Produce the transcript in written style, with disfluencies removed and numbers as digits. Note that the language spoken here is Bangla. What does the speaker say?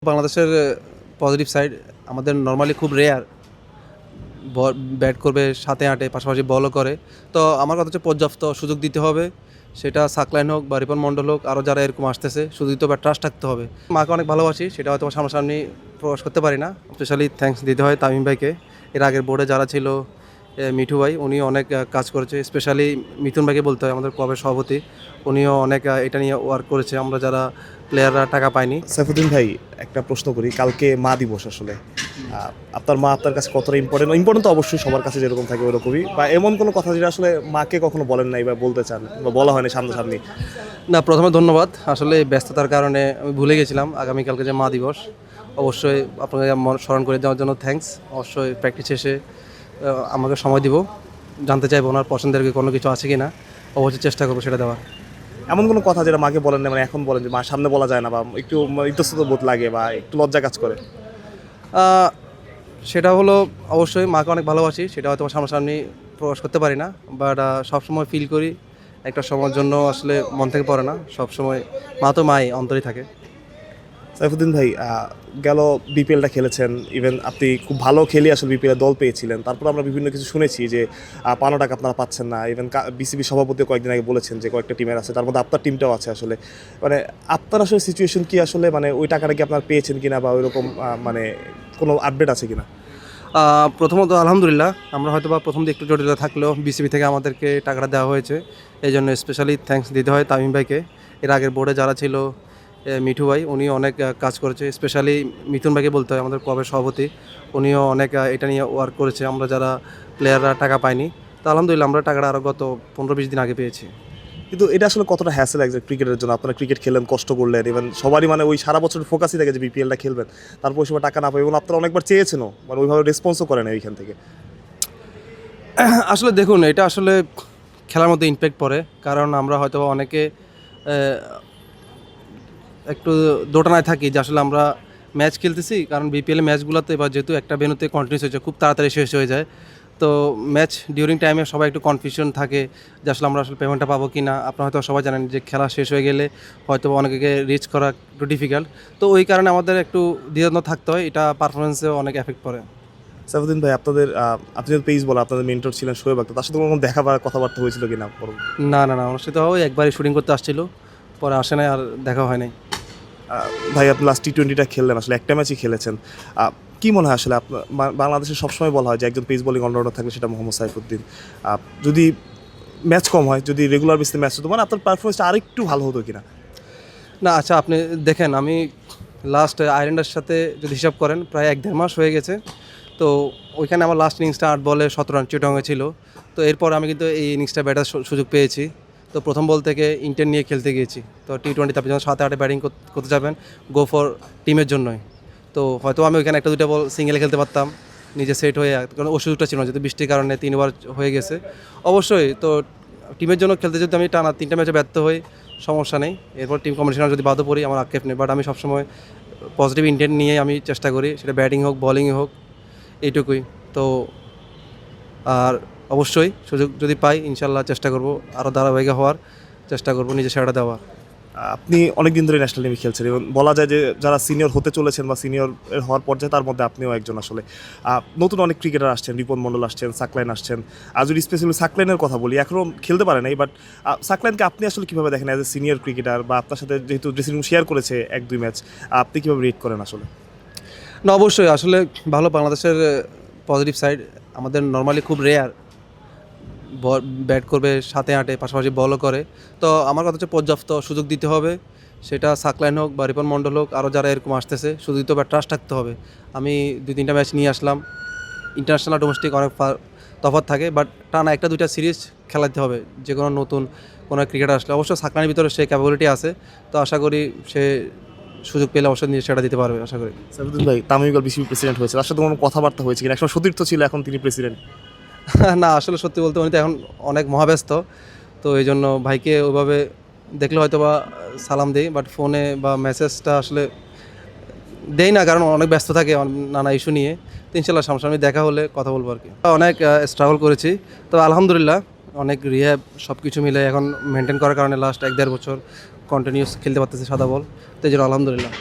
বাংলাদেশের পজিটিভ সাইড আমাদের নর্মালি খুব রেয়ার ব্যাট করবে, সাথে আটে, পাশাপাশি বলও করে। তো আমার কথা হচ্ছে পর্যাপ্ত সুযোগ দিতে হবে, সেটা সাকলাইন হোক বা রিপন মণ্ডল হোক, আরও যারা এরকম আসতেছে সুযোগ দিতে হবে, ট্রাস্ট থাকতে হবে। মাকে অনেক ভালোবাসি, সেটা হয়তো সামনাসামনি প্রকাশ করতে পারি না। স্পেশালি থ্যাঙ্কস দিতে হয় তামিম ভাইকে। এর আগের বোর্ডে যারা ছিল, মিঠু ভাই, উনি অনেক কাজ করেছে। স্পেশালি মিথুন ভাইকে বলতে হয়, আমাদের ক্লাবের সভাপতি, উনিও অনেক এটা নিয়ে ওয়ার্ক করেছে। আমরা যারা প্লেয়াররা টাকা পাইনি। সাইফুদ্দিন ভাই, একটা প্রশ্ন করি, কালকে মা দিবস আসলে আপনার মা আপনার কাছে কতটা ইম্পর্টেন্ট তো অবশ্যই সবার কাছে যেরকম থাকে ওরকমই, বা এমন কোনো কথা যেটা আসলে মাকে কখনো বলেন নাই বা বলতে চান বা বলা হয়নি সামনাসামনি? না, প্রথমে ধন্যবাদ। আসলে ব্যস্ততার কারণে আমি ভুলে গেছিলাম আগামীকালকে যে মা দিবস। অবশ্যই আপনাকে স্মরণ করে দেওয়ার জন্য থ্যাঙ্কস। অবশ্যই প্র্যাকটিস শেষে আমাকে সময় দিব, জানতে চাইবো ওনার পছন্দের কোনো কিছু আছে কি না। অবশ্যই চেষ্টা করবো সেটা দেওয়ার। এমন কোনো কথা যেটা মাকে বলেন না, মানে এখন বলেন যে মা সামনে বলা যায় না, বা একটু ইতস্তত বোধ লাগে বা একটু লজ্জা কাজ করে? সেটা হলো, অবশ্যই মাকে অনেক ভালোবাসি, সেটা হয়তো সামনাসামনি প্রকাশ করতে পারি না, বাট সবসময় ফিল করি একটা সময়ের জন্য আসলে মন থেকে পড়ে না। সবসময় মা তো মাই অন্তরেই থাকে। সাইফুদ্দিন ভাই, গেল বিপিএলটা খেলেছেন, ইভেন আপনি খুব ভালো খেলে আসলে বিপিএল দল পেয়েছিলেন। তারপর আমরা বিভিন্ন কিছু শুনেছি যে পাওনা টাকা আপনারা পাচ্ছেন না। ইভেন বিসিবি সভাপতিও কয়েকদিন আগে বলেছেন যে কয়েকটা টিমের আছে, তার মধ্যে আপনার টিমটাও আছে। আসলে মানে আপনার আসলে সিচুয়েশন কি, আসলে মানে ওই টাকাটা কি আপনার পেয়েছেন কিনা, বা ওইরকম মানে কোনো আপডেট আছে কিনা? প্রথমত আলহামদুলিল্লাহ, আমরা হয়তো বা প্রথম দিকে একটু জটিলতা থাকলেও বিসিবি থেকে আমাদেরকে টাকাটা দেওয়া হয়েছে। এই জন্য স্পেশালি থ্যাঙ্কস দিতে হয় তামিম ভাইকে। এর আগের বোর্ডে যারা ছিল, মিঠু ভাই, উনি অনেক কাজ করেছে। স্পেশালি মিথুন ভাইকে বলতে হয়, আমাদের ক্লাবের সভাপতি, উনিও অনেক এটা নিয়ে ওয়ার্ক করেছে। আমরা যারা প্লেয়াররা টাকা পাইনি, তো আলহামদুলিল্লাহ আমরা টাকাটা আরও গত 15-20 দিন আগে পেয়েছি। কিন্তু এটা আসলে কতটা হ্যাসেল একজন ক্রিকেটের জন্য? আপনারা ক্রিকেট খেলেন, কষ্ট করলেন, ইভেন সবারই মানে ওই সারা বছর ফোকাসই থাকে যে বিপিএলটা খেলবেন, তারপর ওই সময় টাকা না পাবে, এবং আপনারা অনেকবার চেয়েছেনও, মানে ওইভাবে রেসপন্সও করেন ওইখান থেকে। আসলে দেখুন, এটা আসলে খেলার মধ্যে ইমপ্যাক্ট পড়ে, কারণ আমরা হয়তো অনেকে একটু দোটানায় থাকি যে আসলে আমরা ম্যাচ খেলতেছি, কারণ বিপিএল ম্যাচগুলোতে বা যেহেতু একটা ভেন্যুতে কন্টিনিউস হয়েছে, খুব তাড়াতাড়ি শেষ হয়ে যায়। তো ম্যাচ ডিউরিং টাইমে সবাই একটু কনফিউশন থাকে যে আসলে আমরা আসলে পেমেন্টটা পাবো কি না। আপনারা হয়তো সবাই জানেন যে খেলা শেষ হয়ে গেলে হয়তো অনেকে রিচ করা একটু ডিফিকাল্ট। তো ওই কারণে আমাদের একটু দ্বিধাদ্বন্দ্ব থাকতে হয়, এটা পারফরমেন্সেও অনেক এফেক্ট পড়ে। সাইফুদ্দিন ভাই, আপনি যদি পেজ বলো, আপনাদের মেন্টর ছিলেন শোয়েব আখতার, তার সাথে কোনো দেখা বা কথাবার্তা হয়েছিল কিনা? না না না, আমার সাথে ওই একবারই শুটিং করতে আসছিল, পরে আসে নাই, আর দেখা হয় নাই। ভাই, আপনি লাস্ট টি20টা খেললেন, আসলে একটা ম্যাচই খেলেছেন। কি মনে হয় আসলে আপনার, বাংলাদেশে সবসময় বলা হয় যে একজন পেস বোলিং অলরাউন্ডার থাকলে সেটা মোহাম্মদ সাইফুদ্দিন। যদি ম্যাচ কম হয়, যদি রেগুলার বেসিসে ম্যাচ হতো, মানে আপনার পারফরমেন্সটা আরেকটু ভালো হতো কিনা? না, আচ্ছা, আপনি দেখেন, আমি লাস্ট আয়ারল্যান্ডের সাথে যদি হিসাব করেন প্রায় 1-1.5 মাস হয়ে গেছে। তো ওইখানে আমার লাস্ট ইনিংসটা 8 বলে 17 রান চিটাগংয়ে ছিল। তো এরপর আমি কিন্তু এই ইনিংসটা ব্যাটার সুযোগ পেয়েছি। তো প্রথম বল থেকে ইন্টেন্ট নিয়ে খেলতে গিয়েছি। তো টি20তে আপনি যখন 7-8 ব্যাটিং করতে যাবেন, গো ফর টিমের জন্যই। তো হয়তো আমি ওইখানে 1-2 বল সিঙ্গেলে খেলতে পারতাম নিজে সেট হয়ে, কারণ ওই সুযোগটা ছিল না, যেহেতু বৃষ্টির কারণে 3বার হয়ে গেছে। অবশ্যই তো টিমের জন্য খেলতে যদি আমি টানা 3টা ম্যাচে ব্যর্থ হই, সমস্যা নেই। এরপর টিম কম্পিটিশনে যদি বাদও পড়ি, আমার আক্ষেপ নেই। বাট আমি সবসময় পজিটিভ ইন্টেন্ট নিয়ে আমি চেষ্টা করি, সেটা ব্যাটিং হোক, বোলিংয়ে হোক, এইটুকুই। তো আর অবশ্যই সুযোগ যদি পাই, ইনশাল্লাহ চেষ্টা করব আরও ধারাবাহিক হওয়ার, চেষ্টা করব নিজে সেরাটা দেওয়ার। আপনি অনেক দিন ধরে ন্যাশনাল টিমে খেলছেন, এবং বলা যায় যে যারা সিনিয়র হতে চলেছেন বা সিনিয়র হওয়ার পর্যায়ে, তার মধ্যে আপনিও একজন। আসলে নতুন অনেক ক্রিকেটার আসছেন, রিপন মণ্ডল আসছেন, সাকলাইন আসছেন। আর যদি স্পেশালি সাকলাইনের কথা বলি, এখনও খেলতে পারে নাই, বাট সাকলাইনকে আপনি আসলে কীভাবে দেখেন অ্যাজ এ সিনিয়র ক্রিকেটার, বা আপনার সাথে যেহেতু ড্রেসিং রুম শেয়ার করেছে 1-2 ম্যাচ, আপনি কীভাবে রেট করেন আসলে? না, অবশ্যই আসলে ভালো, বাংলাদেশের পজিটিভ সাইড আমাদের নর্মালি খুব রেয়ার ব্যাট করবে, সাথে আটে, পাশাপাশি বলও করে। তো আমার কথা হচ্ছে পর্যাপ্ত সুযোগ দিতে হবে, সেটা সাকলাইন হোক বা রিপন মণ্ডল হোক, আরও যারা এরকম আসতেছে সুযোগ দিতে হবে, ট্রাস্ট থাকতে হবে। আমি 2-3টা ম্যাচ নিয়ে আসলাম, ইন্টারন্যাশনাল ডোমেস্টিক অনেক তফাৎ থাকে, বাট টানা 1-2টা সিরিজ খেলাতে হবে যে কোনো নতুন কোনো ক্রিকেটার আসলে। অবশ্য সাকলাইনের ভিতরে সে ক্যাপাবিলিটি আছে, তো আশা করি সে সুযোগ পেলে অবশ্যই নিয়ে সেটা দিতে পারবে, আশা করি। সাইফুদ্দিন ভাই, তামিম ইকবাল বিসিবি প্রেসিডেন্ট হয়েছে, তার সাথে কোনো কথাবার্তা হয়েছে কিনা? একসময় সতীর্থ ছিল, এখন তিনি প্রেসিডেন্ট। না, আসলে সত্যি বলতে উনি তো এখন অনেক মহাব্যস্ত। তো এই জন্য ভাইকে ওইভাবে দেখলে হয়তো বা সালাম দিই, বাট ফোনে বা মেসেজটা আসলে দেই না, কারণ অনেক ব্যস্ত থাকে নানা ইস্যু নিয়ে। তো ইনশাল্লাহ সামনাসামনি দেখা হলে কথা বলবো আর কি। অনেক স্ট্রাগল করেছি, তো আলহামদুলিল্লাহ অনেক রিহ্যাব সব কিছু মিলে এখন মেনটেন করার কারণে লাস্ট 1-1.5 বছর কন্টিনিউস খেলতে পারতেছি সাদা বল। তো এই জন্য আলহামদুলিল্লাহ।